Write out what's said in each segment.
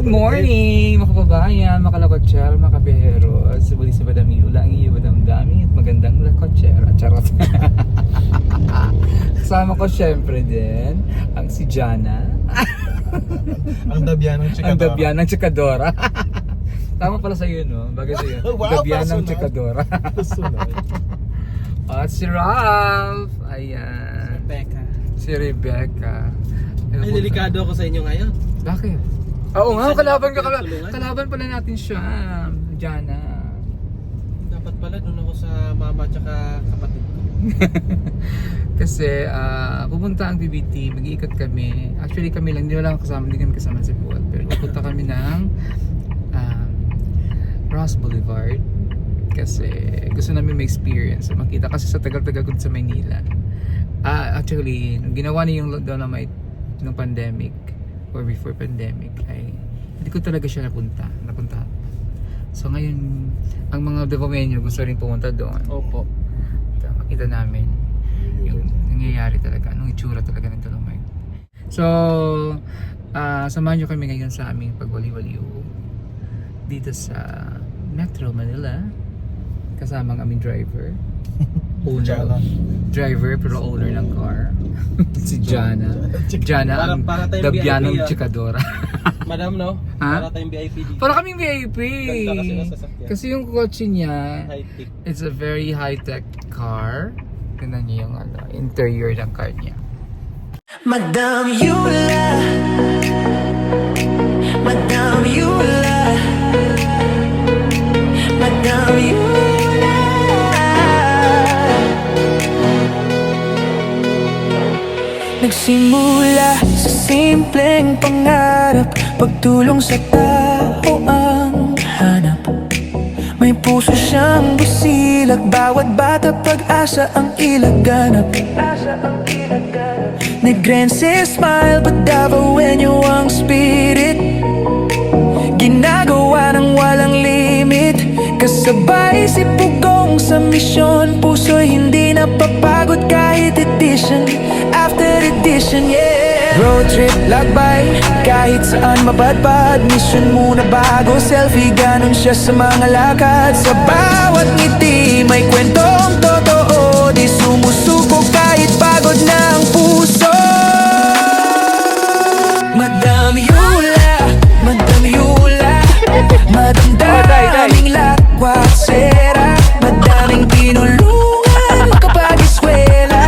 Good morning, mga kababayan, mga kalakotsera, mga kabihero. Sabali si Madam Yula, ang iyo Madam Dami, at magandang lakotsera. Charot. Kasama ko syempre din, ang si Jana. Ang Dabianang Chikadora. Ang Dabianang Chikadora. Tama pala sa iyo, no? Bagay sa iyo. Wow, Dabianang personal. Chikadora. Sunod. At si Ralph. Ayan. Becca. Si Rebecca. Ay, delikado ako sa inyo ngayon. Bakit? Oo nga, Minsan kalaban hindi ka ako pinagtulungan. kalaban pala natin siya, Jana. Dapat pala doon ako sa mama at kapatid ko. Kasi pupunta ang BBT, mag-iikot kami. Actually kami lang, hindi kami kasama si Paul. Pero pupunta kami ng Ross Boulevard. Kasi gusto namin ma-experience, makita. Kasi sa tagal-tagal ko sa Maynila. Actually, nung ginawa niya yung Dolomite ng pandemic or before pandemic ay hindi ko talaga siya napunta. So ngayon, ang mga Devomenyo gusto rin pumunta doon. Opo. Makita namin yung nangyayari talaga, anong itsura talaga ng Dolomite. So, samahan nyo kami ngayon sa aming pagwali-waliw dito sa Metro Manila kasama ang aming driver. Driver pero owner ng car. Si Jana. Jana ang Para tayong Dabianang VIP, Chikadora. Madam, no? Ha? Para tayong VIP dito. Para kaming VIP. Ganda kasi ng sasakyan. Kasi yung kotse niya, High-tech. it's a very high-tech car. Tignan niyo yung interior ng car niya. Madam Yula, Madam Yula, Madam Yula. Nagsimula sa simpleng pangarap, pagtulong sa tao ang hanap. May puso siyang busilak, bawat bata pag-asa ang ilaganap. Negrense smile, but Davaoenyo ang spirit. Ginagawa ng walang limit, kasabay si Pugong sa misyon. Puso'y hindi napapagod kahit edition after edition, yeah. Road trip, lakbay, kahit saan mapadpad. Mission muna bago selfie, ganon siya sa mga lakad. Sa bawat ngiti may kwentong totoo, di sumusuko kahit pagod na ang puso. Madam Yula, Madam Yula, Madam daming lakwasera, madaming tinulungan kapag eskwela,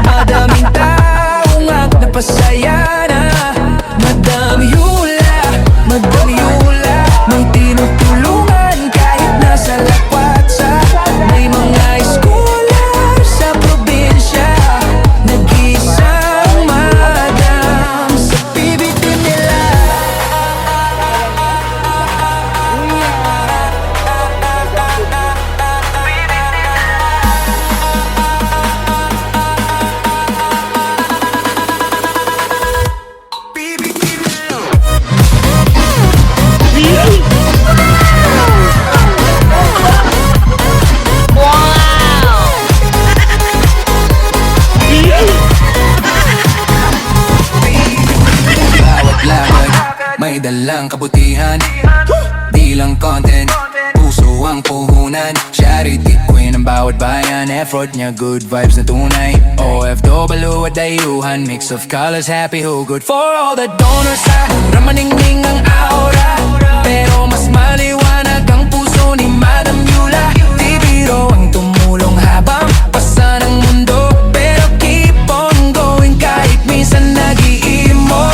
madaming taong napasaya na. Madam Yula, Madam Yula, may tinutulungan kahit nasa lakwatsa. May mga scholar sa probinsya, nag-iisang madam sa PBT nila. Bawat lakad, may dalang kabutihan. Di lang content, puso ang puhunan. Charity queen ang bawat bayan, effort niya good vibes na tunay. OFW at dayuhan, mix of colors, happy who good for all the donors. Sa ramaningning ang aura, pero mas maliwanag ang puso ni Madam Yula. Di biro ang tumulong habang pasa ng mundo, pero keep on going kahit minsan nag-iimo.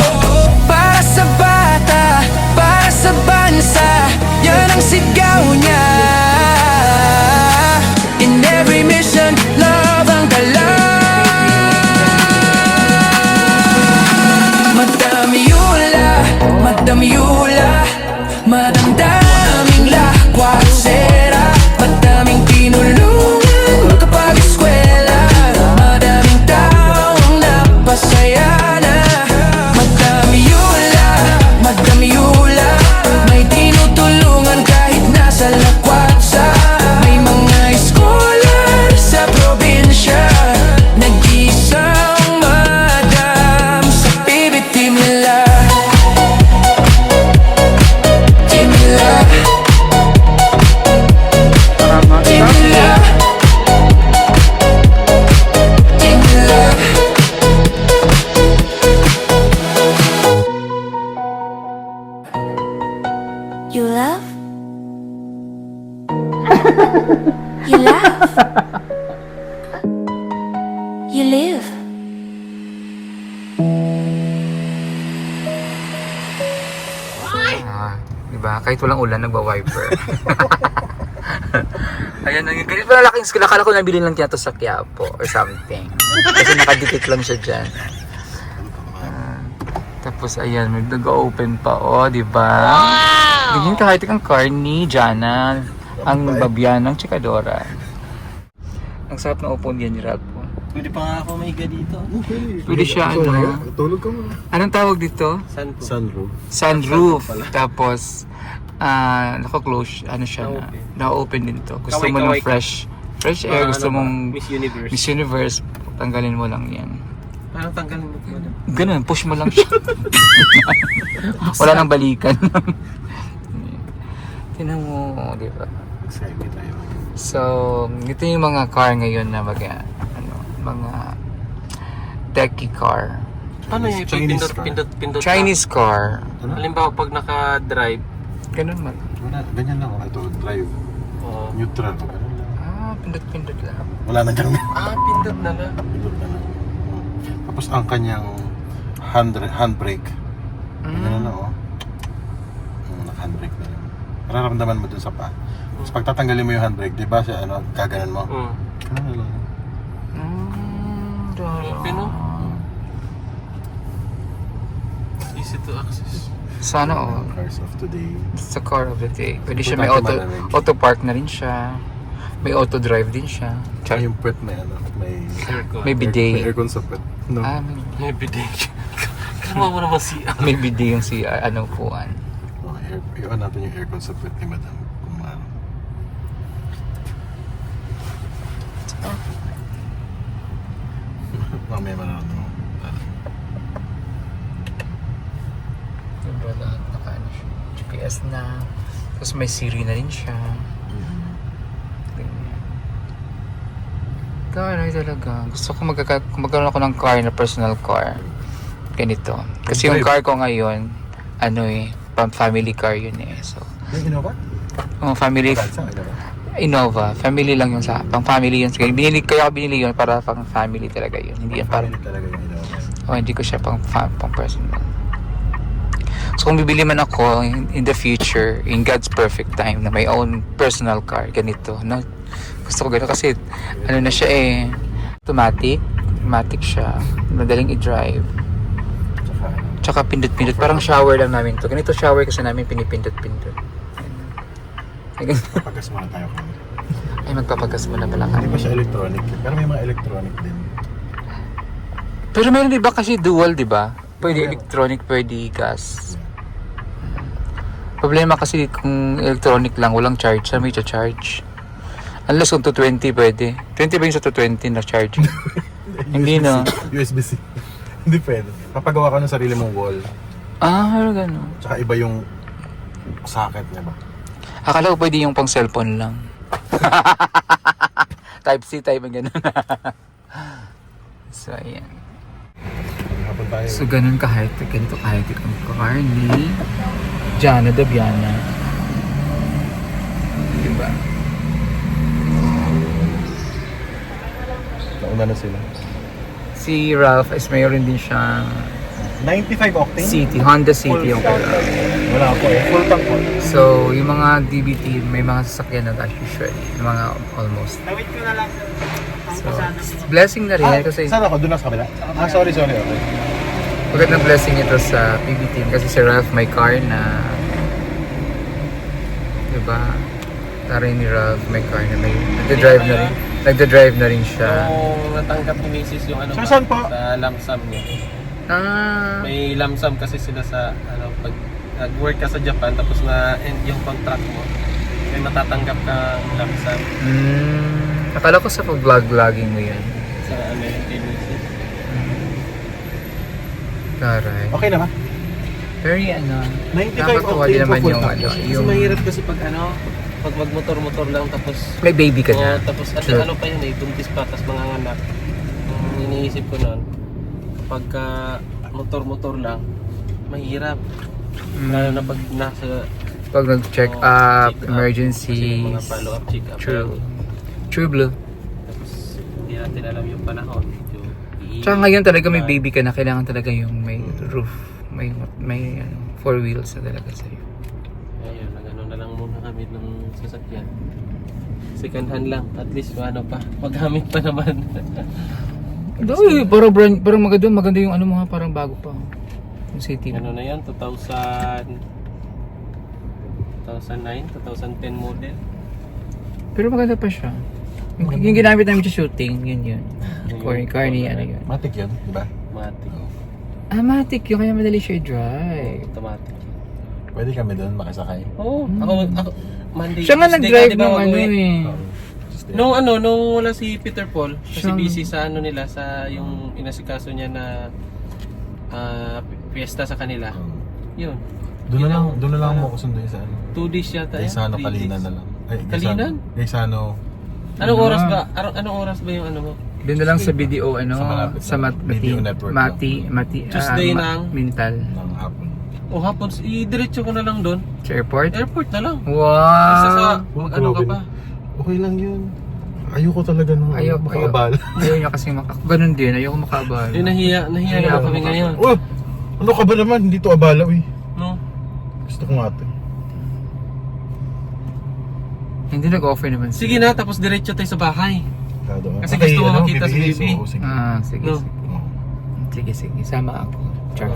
Para sa bata, para sa bansa, yan ang sigaw niya. In every mission, love ang dala. Madam Yula, Madam Yula, Madam daming lakwasera, madaming tinulungan kapag eskwela, madaming taong napasaya na. Madam Yula, Madam Yula, may tinutulungan kahit nasa lakwatsa. May mga scholar sa probinsya, nag-iisang madam sa PBT nila. You laugh. You live. Diba? Kahit walang ulan, nagwa-wiper. Ayan, ganito pala laking school. Akala ko nabili lang kaya to sa Quiapo or something. Kasi nakadikit lang siya dyan. Tapos ayan, may nag-open pa, oh, diba? Wow! Ganyan kahit ang car ni Jana, ang babyan ng Chikadora. Ang sarap ng upo niyan ni Rapo. Pwede pa nga ako maiga dito. Pwede siya, ano? Tulog ka mo. Anong tawag dito? Saan po? Sunroof. Sunroof. Tapos, naka-close, ano siya na. Na-open. Na-open din to. Gusto mo ng Kaway-kaway ka. fresh air, gusto Ano ba? mong Miss Universe. Miss Universe, tanggalin mo lang yan. Parang tanggalin mo po. Ganun, push mo lang siya. Wala nang balikan. Tinan mo, di ba? Excited tayo. So, ito yung mga car ngayon na mga techie car. Paano yung Chinese pindot? Chinese car. Ano? Halimbawa pag naka-drive. Ganun man. Wala, ganyan lang. Ito, drive. Oh. Neutral. Ganun lang. Pindot-pindot lang. Wala na dyan. Pindot na lang. Pindot na lang. Tapos ang kanyang handbrake. Ganyan lang, oh. Naka-handbrake na lang. Mararamdaman mo dun sa paa. Tapos pag tatanggalin mo yung handbrake, di ba siya, gaganan mo? Ganun na lang. Pino? Easy to access. Sana all. Cars of today. It's the car of the day. Pwede siya, may Importante malamig. auto park na rin siya. May auto drive din siya. Tsaka yung puwet may May may bidet. aircon sa puwet. No? May bidet. Kama mo naman siya. May bidet yung si ano upuan. Iwan natin yung aircon sa puwet ni Madam. Kung ano. Mamaya manonood mo. Diba lahat naka-ano siya. GPS na. Tapos may Siri na rin siya. Ganyan. Caray talaga. Gusto ko magkaroon ako ng car na personal car. Ganito. Kasi yung car ko ngayon, family car yun eh. So, Yung Innova? family, Saan Innova? Innova. Family lang yun pang family yun. Kaya ako binili yun para pang family talaga yun. Hindi yan para, Family talaga yung Innova. hindi ko siya pang personal. So kung bibili man ako in the future, in God's perfect time, na my own personal car, ganito, no? Gusto ko ganito kasi, na siya automatic siya, madaling i-drive. Tsaka pindot-pindot, parang shower lang namin to. Ganito shower kasi namin pinipindot-pindot. Papagas muna tayo kami. Ay, magpapagas mo na pala Hindi kami. pa siya electronic. Pero may mga electronic din. Pero meron diba kasi dual, diba? Pwede electronic, pwede gas. Problema kasi kung electronic lang, walang charge. Saan may charge? Unless kung 220 pwede. 20 ba yung sa 220 na charge? Hindi no? USB-C. Hindi pwede. Papagawa ka ng sarili mong wall. Pero gano'n. Tsaka iba yung socket niya ba? Akala ko pwede yung pang cellphone lang. Type C, type gano'n. So, ayan. Hapon tayo. So, ganun ka-high-tech. Ganito ka-high-tech ang car ni Jana Dabiana. Diba? Nauna na sila. Si Ralph is mayroon din siyang 95 octane? City, Honda City yung kaya. Wala ako eh. Full tank po. So, yung mga DBT, may mga sasakyan na as usual. Yung mga almost. Tawid ko na lang. So, blessing na rin kasi Saan ako? Doon na sa kabila? Sorry. Okay. magandang blessing ito sa PB team kasi si Ralph may car na, diba? Taray ni Ralph may car na may nagda-drive na rin siya. Kung natanggap ni Mrs. yung So, saan po? sa lump sum niya. May lump sum kasi sila sa pag nag-work ka sa Japan tapos na end yung contract mo, may matatanggap ka lump sum Akala ko sa pag-vlogging mo yan. sa kay Mrs. Taray. Okay na ba? Very 95 nakakatuwa din octane naman po, full yung tank. Kasi yung mahirap kasi pag pag magmotor-motor lang tapos may baby ka na. tapos at Sure. pa yun buntis pa tapos mga anak. Iniisip ko noon kapag motor-motor lang mahirap. Lalo na pag nasa Pag nag-check up, Check up. emergency. Kasi yung mga follow-up check up. True blue. Tapos hindi natin alam yung panahon. Tsaka ngayon talaga may baby ka na, kailangan talaga yung may roof. May ano, 4 wheels na talaga sa'yo. Ayun, nag-ano na lang muna kami ng sasakyan. Second hand lang, at least ano pa, magamit pa naman. Dahil parang maganda yung ano mga parang bago pa. Yung city. Ano na yan, 2009, 2010 model. Pero maganda pa siya. Yung ginamit namin sa shooting, yun. Carney, ano yun. Matic yun, di ba? Matic. Matic yun, kaya madali siya i-drive. Automatic. Pwede kami doon makisakay. Oo, ako, Monday, Siya nga Tuesday nag-drive ka, di ba, ng ano mag-uwi? eh. Nung wala si Peter Paul, kasi Siyang- busy sa ano nila, sa yung inasikaso niya na fiesta sa kanila. Yun. Doon na lang mo kusunduin sa ano. 2 days yata yan. Gaisano, 3 Kalinan days. na lang. Ay, Kalinan? Gaisano. Anong oras ba? Anong oras ba yung ano mo? Doon na lang sa BDO, ano, Sa malapit sa na BDO network Mati, Tuesday ng? Mintal. Ng hapon. O hapon, i-diretso ko na lang doon. Sa airport? Airport na lang. Wow! Isa sa, Oh, ano ka grabe pa? na. Okay lang yun. Ayoko talaga nung makaabala. Ayaw niya kasi ganun din, ayaw ko makaabala. Nahiya na kami ngayon. Oh, ano ka ba naman? Hindi to abala, uy. No? Gusto ko nga ito. Hindi nag-offer naman siya. Sige na, tapos diretso tayo sa bahay. Kasi Okay, gusto mo ano, makita si bibihis? baby. Oo, sige. Sige, No. sige. Oo. Sige, sama ako. Char.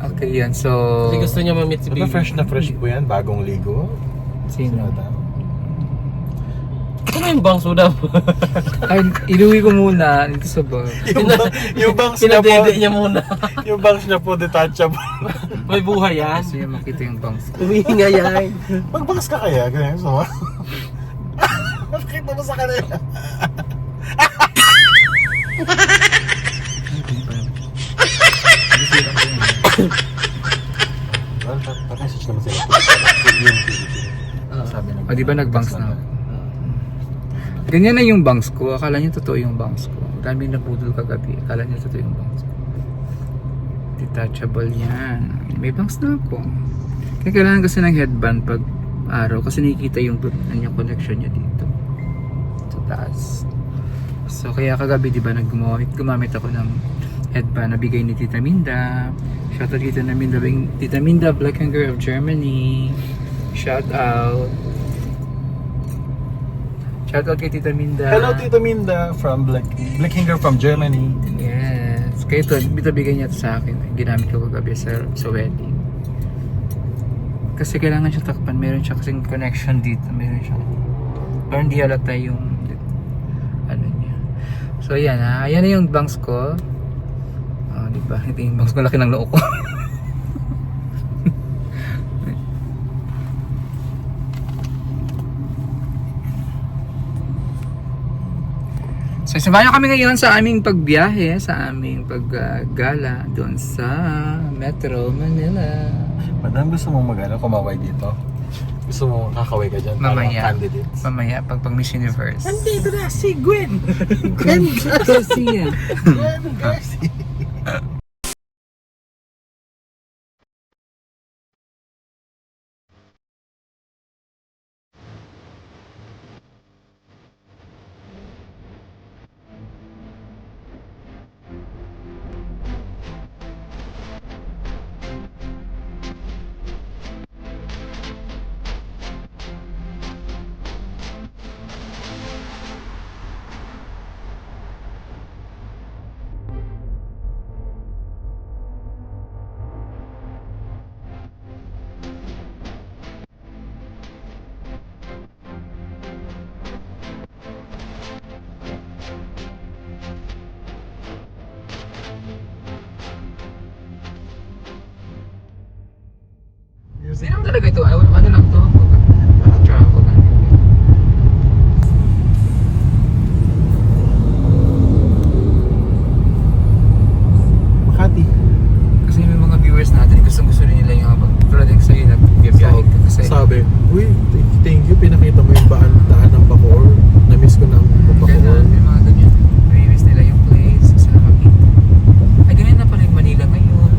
Okay, yan. So, Kasi gusto niya ma-meet si Diba baby. fresh na fresh po yan? Bagong ligo? sino? Ano yung bang soda mo? Ay, iluwi ko muna dito sa bar. yung bangs niya po, Pinadede niya muna. yung bangs niya po detachable. May buhay yan. Gusto niya makita yung bangs. Humihinga yan. Magbangs ka kaya? Ganyan, so Nakita mo sa kanila. Well, pa-message naman sila. Sabi na. O, di ba nag-bangs na ako? Ganyan na yung bangs ko. Akala niyo totoo yung bangs ko. Daming nabudol kagabi. Akala niyo totoo yung bangs ko. Detachable yan. May bangs na ako. Kaya kailangan kasi ng headband pag araw. Kasi nakikita yung connection niya dito. Sa taas. So kaya kagabi di ba gumamit ako ng headband na bigay ni Tita Minda. Shout out Tita Minda, Black Hanger of Germany. Shout out. Shout out kay Tita Minda. Hello, Tito Minda from Blackhanger from Germany. Yes. Kaya ito, bigay niya ito sa akin. Ginamit ko kagabi sa wedding. Kasi kailangan siya takpan. Meron siya kasing connection dito. Meron siya. Pero hindi halata yung ano niya. So ayan ha. Ayan na yung bangs ko. Oh, di ba? Ito yung bangs ko. Laki ng loo ko. So, samahan kami ngayon sa aming pagbiyahe, sa aming paggala doon sa Metro Manila. Madam, gusto mong kumaway dito? Gusto mo kakaway ka dyan? Mamaya. Para candidates? Mamaya, pag Miss Universe. Nandito na si Gwen! Gwen Garcia. Gwen Garcia! Sino talaga ito? Ano lang to? Travel. Makati. Kasi may mga viewers natin, gusto rin nila yung habang tulad yung sa'yo na biyabiyahe ka kasi. Sabi, uy, thank you, pinakita mo yung daan ng Bacoor. Na-miss ko na ang Bacoor. Ganun, may mga ganyan. Nami-miss nila yung place, gusto na makita. Ay, ganyan na pala yung Manila ngayon.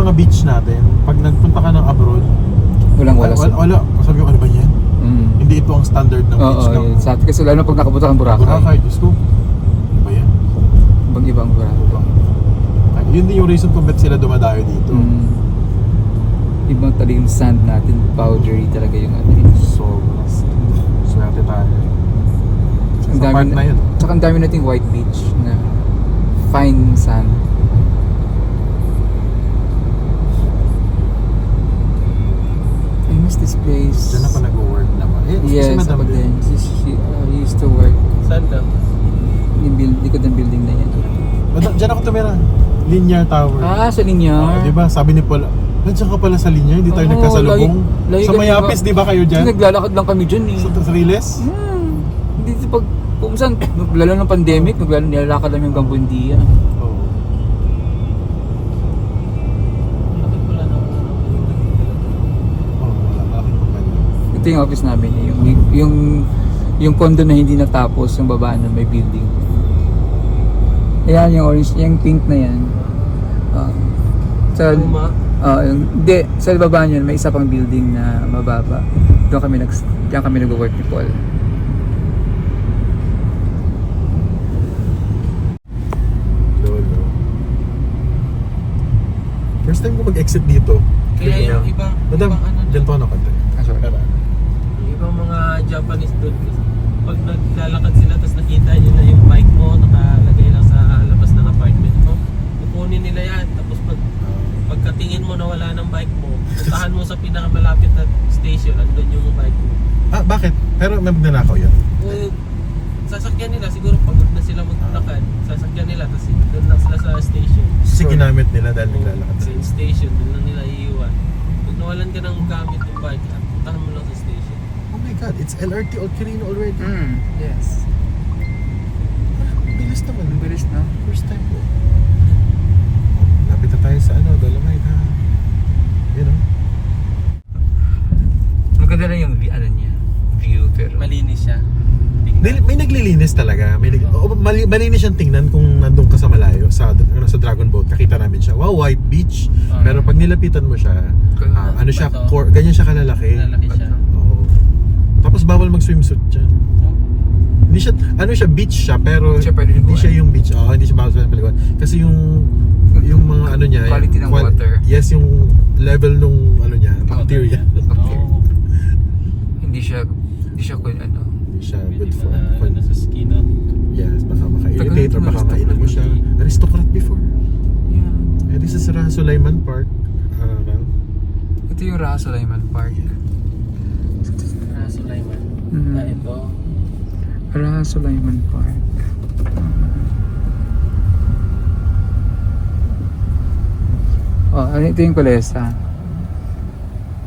mga beach natin, pag nagpunta ka ng abroad, Wala wala. Sabi ko, ano ba yan? Mm. Hindi ito ang standard ng beach Oo, ng yun. Sa atin kasi lalo pag nakapunta kang Boracay. Boracay. Diyos ko, ano ba yan? Ibang Boracay. Yun din yung reason kung ba't sila dumadayo dito. Mm. Ibang talaga yung sand natin, powdery talaga yung ano yun. So, swerte tayo. Ang Sa part na yun. Tsaka ang dami nating white beach na fine sand. I miss this place. Diyan ako nag-work naman. Yes, Madam ako din. din. He used to work Saan daw? yung likod ng building na yan. Diyan ako tumira. Linear Tower. Ah, sa linya. Di ba? Sabi ni Paul, nandiyan ka pala sa linya, hindi tayo Oo, nagkasalubong. lagi Sa kami Mayapis, di ba kayo dyan? Naglalakad lang kami dyan eh. Sa Riles? Hindi pag kung saan, lalo ng pandemic, nilalakad lang hanggang Buendia. Oo. Bakit wala na ako? Oo, wala. Aking kumpanya. Ito yung office namin eh. Yung condo na hindi natapos, yung baba na may building. Ayan, yung orange, yung pink na yan. Sa, hindi, sa baba niyan may isa pang building na mababa. Diyan kami nag-work ni Paul. Lolo. First time ko mag-exit dito. Kaya yung ibang Madam, ano, dyan po ako konti. Sorry. yung ibang mga Japanese doon, pag naglalakad sila tapos nakita nyo na yung bike mo nakalagay lang sa labas ng apartment mo, kukunin nila yan. Tapos pagkatingin mo na wala ng bike mo, puntahan mo sa pinakamalapit na station, andun yung bike mo. Ah, bakit? Pero may magnanakaw yun. Sasakyan nila, siguro pagod na sila maglakad, sasakyan nila, tapos doon lang sila sa station. Kasi ginamit nila dahil naglalakad Train sila. station, doon lang nila iiwan. Pag nawalan ka ng gamit ng bike, puntahan mo lang sa station. Oh my God, it's LRT Old Quirino already. Yes. Ang bilis naman. Ang bilis na. First time ko. Lapit na tayo sa Dolomite ha. You know? Maganda na yung ano niya, view pero Malinis siya. May naglilinis talaga. Malinis siyang tingnan kung nandun ka sa malayo sa Dragon Boat. Kakita namin siya. Wow, white beach. Pero pag nilapitan mo siya, ano siya, ganyan siya kalalaki. Lalaki siya. Oo. Tapos bawal mag-swimsuit dyan. Hindi siya, ano siya, beach siya, pero Hindi siya pwede hindi liguan. siya yung beach. Hindi siya bawal sa paliguan. Kasi yung mga ano niya, Quality ng water. Yes, yung level nung ano niya, bacteria. hindi siya kung ano. Hindi siya good Pwede for. mo na sa skin out. Yes, baka maka-irritate or baka Tagal mainam mo siya. Aristocrat before. Yeah. This is Raha Sulaiman Park. Ralph. Ito yung Raha Sulaiman Park. Sulaiman. Mhm. Ito. Raha Sulaiman Park. Ito yung Kulesa.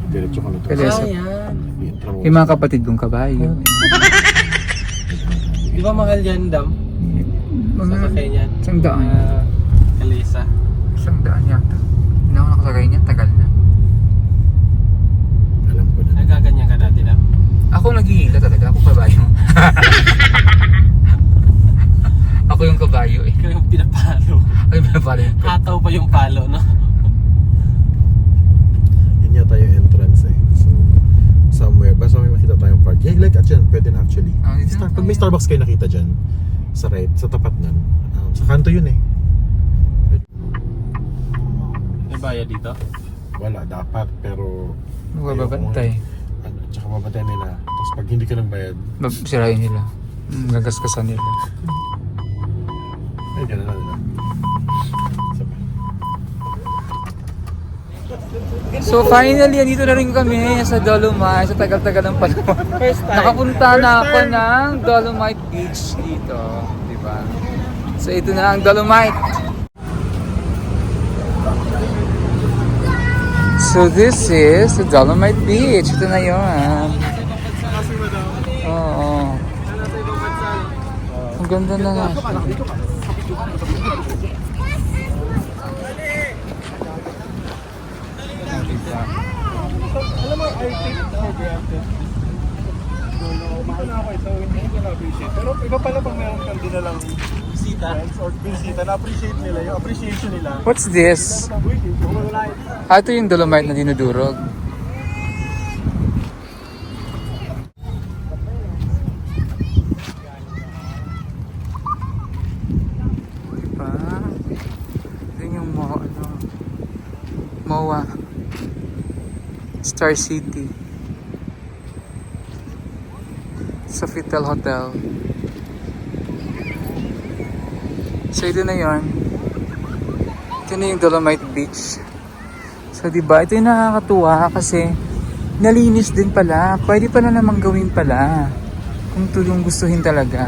Diretso ka na to. Kalesa. yan. Yung mga kapatid kong kabayo. Di ba mahal yan, Dam? Sa sakay niyan? Isang daan. Kalesa. Isang daan yata. Hindi ako nakasakay niya, tagal na. Alam ko na. Nagaganyan ka dati, Dam? Ako naghihila talaga, ako kabayo. Ako yung kabayo eh. Ikaw yung pinapalo. Ay, pala yun. Hataw pa yung palo, no? Yun yata yung entrance eh. So, somewhere. Basta may makita tayong park. Yeah, like at dyan, pwede na actually. Dito na Pag may tayo. Starbucks kayo nakita dyan, sa right, sa tapat nun. Sa kanto yun eh. May bayad dito? Wala, dapat. Pero... Magbabantay. Tsaka babantay nila. Tapos pag hindi ka nagbayad, Sirayin nila. Gagaskasan nila. ay gano'n na nila. So finally, andito na rin kami sa Dolomite, sa tagal-tagal ng panahon. First time. Nakapunta na ako ng Dolomite Beach dito, di ba? So ito na ang Dolomite. So this is the Dolomite Beach. Ito na yun. Oo. Ang ganda na nga. Alam mo, I take for granted. Mahal na ako so hindi ko na-appreciate. Pero iba pala pag meron kang dinalang bisita. friends or bisita, na-appreciate nila yung appreciation nila. What's this? Ito yung dolomite na dinudurog. Diba? Yun yung MOA. Star City. Sofitel Hotel. So ito na yun. Ito na yung Dolomite Beach. So diba, ito yung nakakatuwa kasi nalinis din pala. Pwede pala namang gawin pala. Kung tulong gustuhin talaga.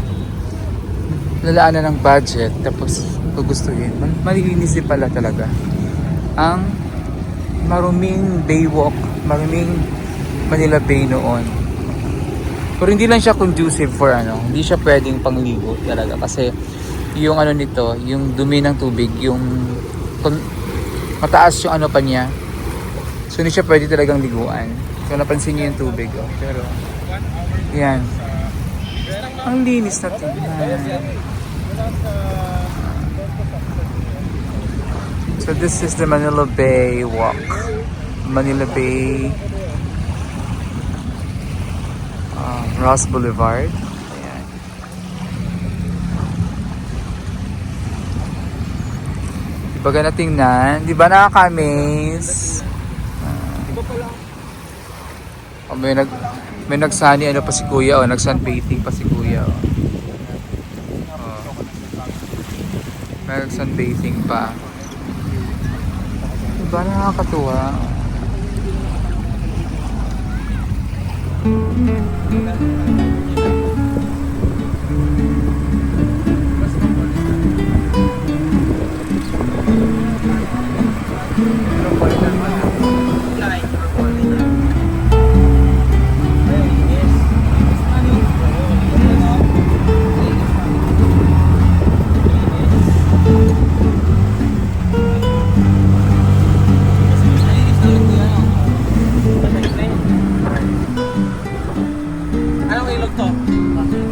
Lalaanan ng budget tapos gugustuhin. Malilinis din pala talaga. Ang maruming Baywalk, maruming Manila Bay noon. Pero hindi lang siya conducive for hindi siya pwedeng pangligo talaga kasi yung nito, yung dumi ng tubig, yung mataas yung pa niya. So hindi siya pwede talagang liguan. So napansin niyo yung tubig, pero yan. Ang linis na tingnan. So this is the Manila Bay Walk. Manila Bay Ross Boulevard. Ayan. Diba gana tingnan? Diba nakaka-amaze? May nagsani pa si kuya nagsunbathing pa si kuya may nagsunbathing pa. Diba nakakatuwa? Anong ilog to?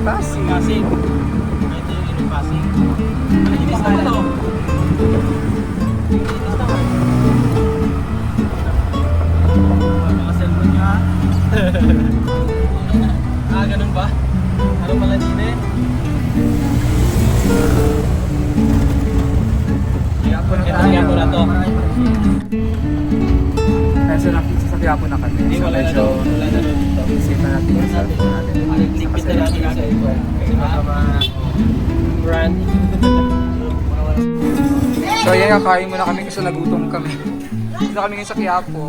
Pasig. Pasig. Ito yung ilog Pasig. Malinis naman to. Malinis naman. Mga cellphone nyo ha? Ganun ba? Ano pala din eh? Kaya po na to. Kaya sa Quiapo na kami. Hindi, So wala na medyo doon. Wala na doon dito. isip na natin yung cellphone natin. Ligpit na natin sa iba. Kasi baka brand. So ayan, kakain muna kami kasi nagutom kami. Dito kami ngayon sa Quiapo.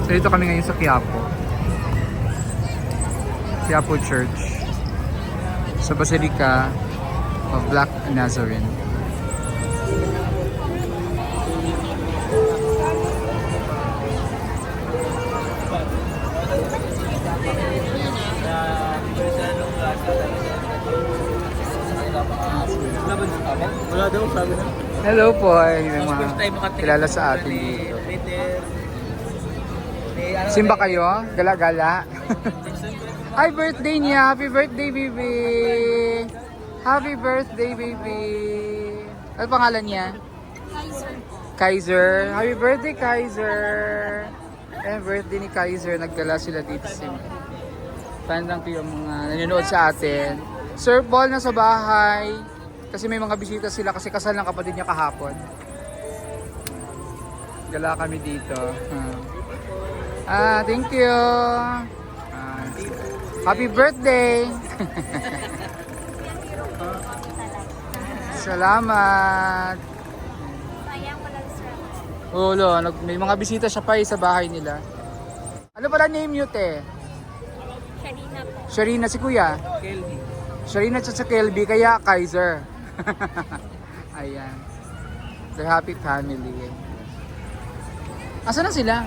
So dito kami ngayon sa Quiapo. Quiapo Church. Sa Basilica of Black Nazarene. Wala daw, sabi na. Hello po, yung mga First time makatingin kilala sa ng atin dito. Peter. Simba kayo? Gala-gala? Ay, birthday niya! Happy birthday, baby! Happy birthday, baby! Ano pangalan niya? Kaiser. Happy birthday, Kaiser! Eh, birthday ni Kaiser. Naggala sila dito. Fan lang ko yung mga nanonood sa atin. Sir Paul na sa bahay. Kasi may mga bisita sila kasi kasal ng kapatid niya kahapon. Gala kami dito. Thank you. Happy birthday. Salamat. Ulo, may mga bisita siya pa sa bahay nila. Ano pala name nyo, te? Sharina po. Sharina, si kuya? Kelvin. Sharina at sa Kelby, kaya Kaiser. Ayan. The happy family. Asa na sila?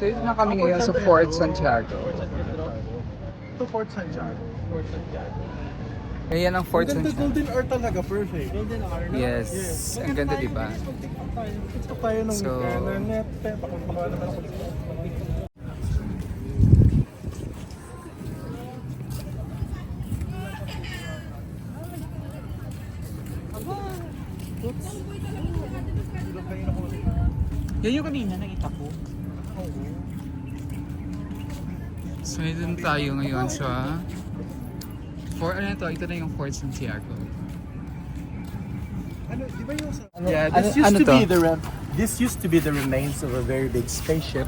So yun na kami ngayon sa Fort Santiago. To Fort Santiago. Ayan ang Fort Ganda, Santiago. golden hour talaga, perfect. Yes, ang ganda diba? Ito tayo nung So- internet. Baka naman ako. Yan yung kanina nakita ko. So dun tayo ngayon sa Fort, ano to? Ito na yung Fort Santiago. Ano, di ba yung sa... Yeah, this used to be the remains of a very big spaceship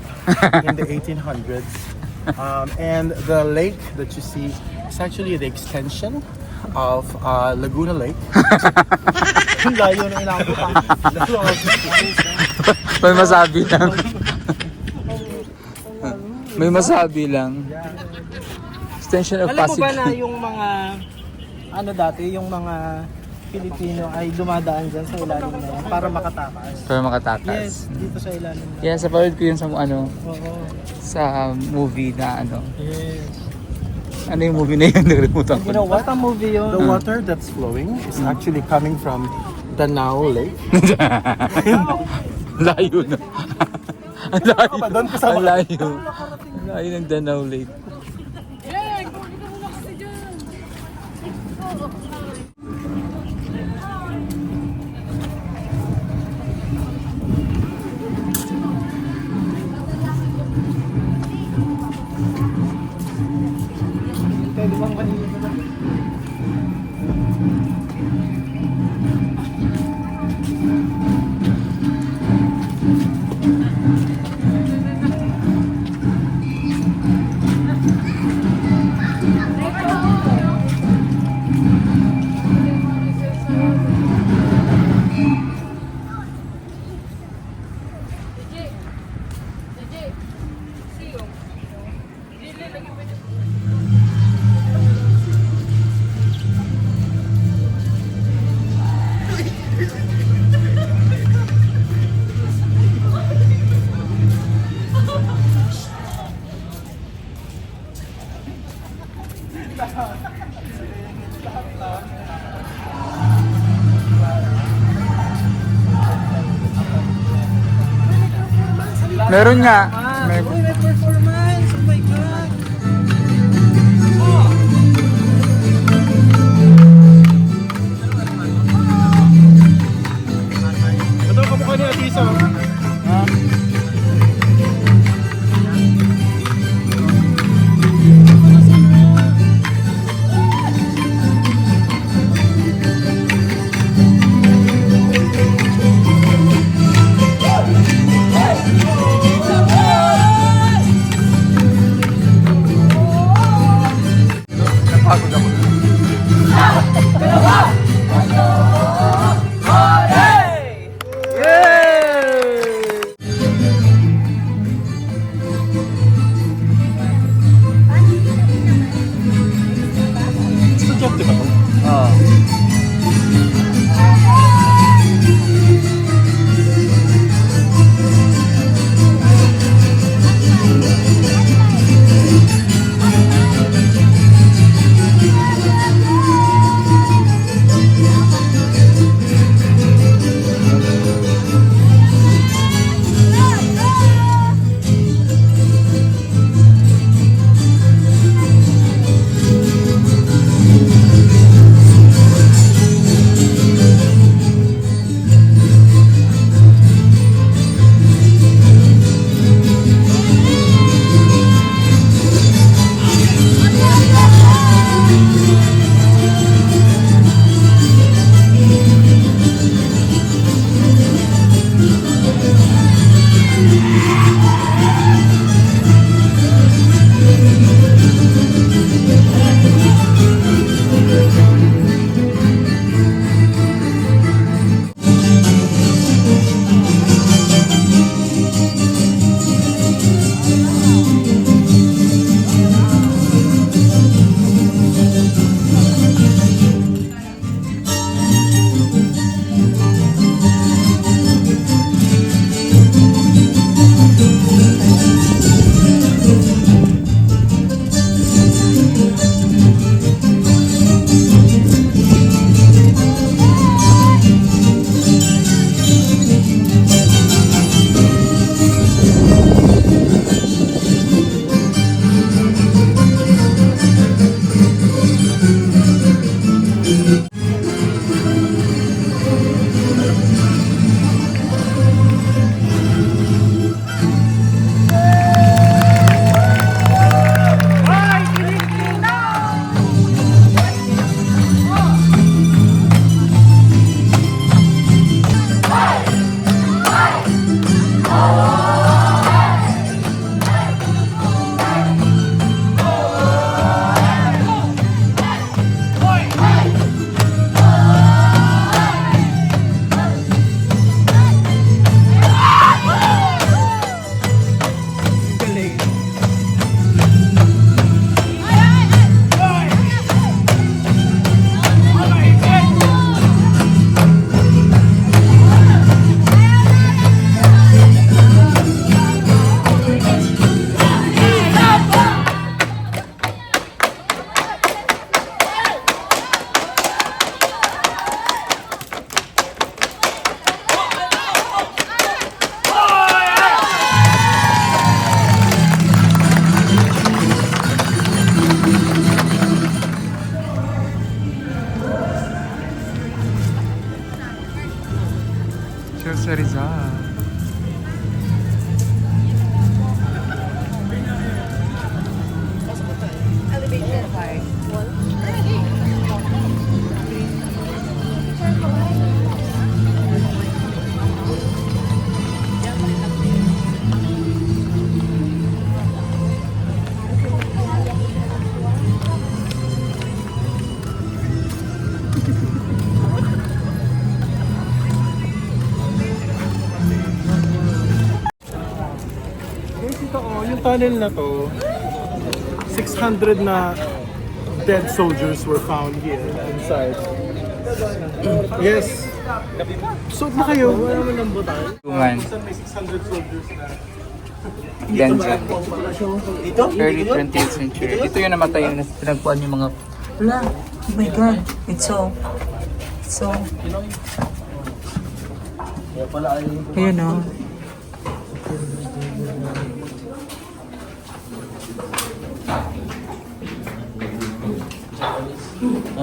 in the 1800s. And the lake that you see is actually the extension of Laguna Lake. Ang layo na inabot. May masabi lang. May masabi lang. Extension of Alam mo ba Pasig. na yung mga ano dati, yung mga Pilipino ay dumadaan dyan sa ilalim na yan para makatakas? Para makatakas. Yes, dito sa ilalim na. Yes, napanood ko yun sa ano, Oo. sa movie na ano. Yes. Ano yung movie na yun? Nagremutan ko. You know what? Ang movie yun? The water that's flowing is actually coming from Danao Lake. Layo na. Ang layo. Doon ka sa Ang layo. Ang layo ng Danao Lake. Meron nga. Meron. Uy, may performance! Oh my God! Ito kamukha ni Atisa. sa Rizal. Guys, ito yung tunnel na to, 600 na dead soldiers were found here inside. Yes. So na kayo? Wala mo ng butal? Tuman. May 600 soldiers na. Ganja. Early 20th century. Ito yung namatay yung pinagpuan yung mga... Wala! Oh my God! It's so... Ayun o.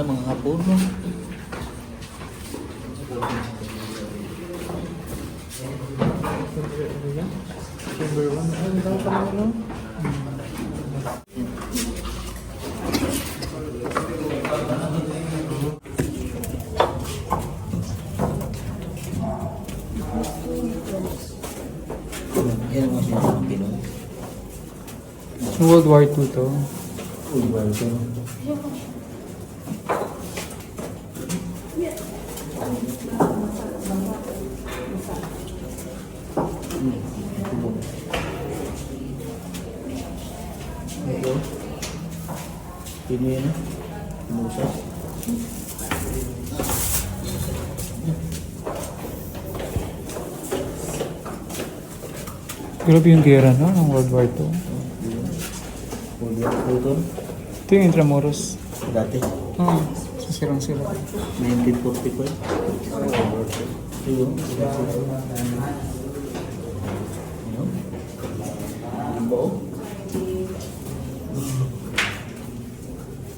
Mga hapon mo. World War II to. Grabe yung gera no, ng World War II. Ito yung Intramuros. Dati, Sa sirang-sira. 1945.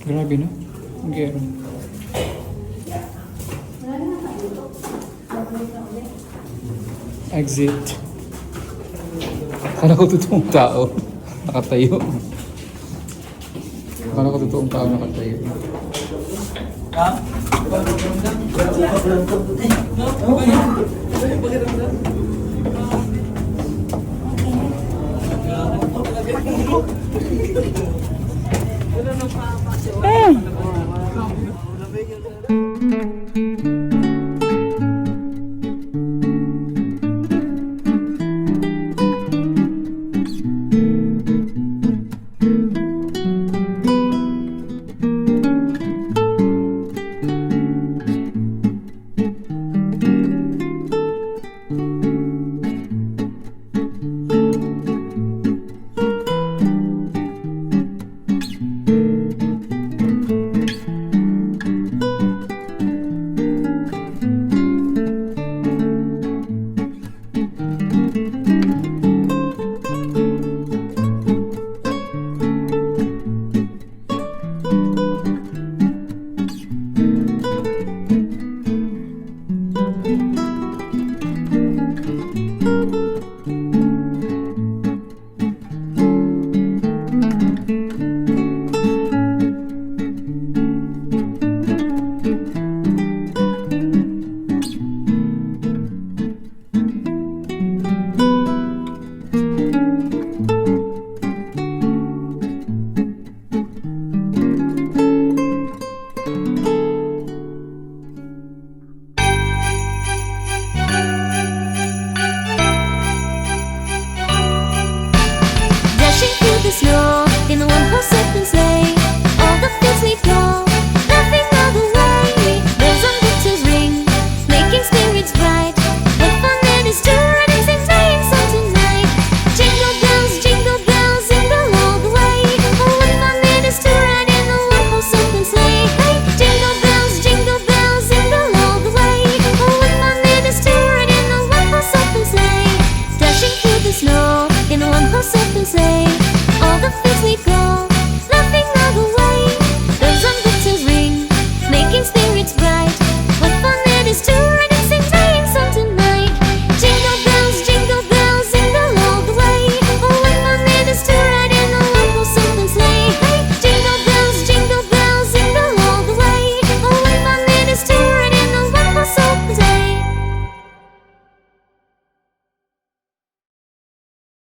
Grabe no? Ang gera. Exit. Akala ko totoong tao. Nakatayo. Akala ko totoong tao nakatayo.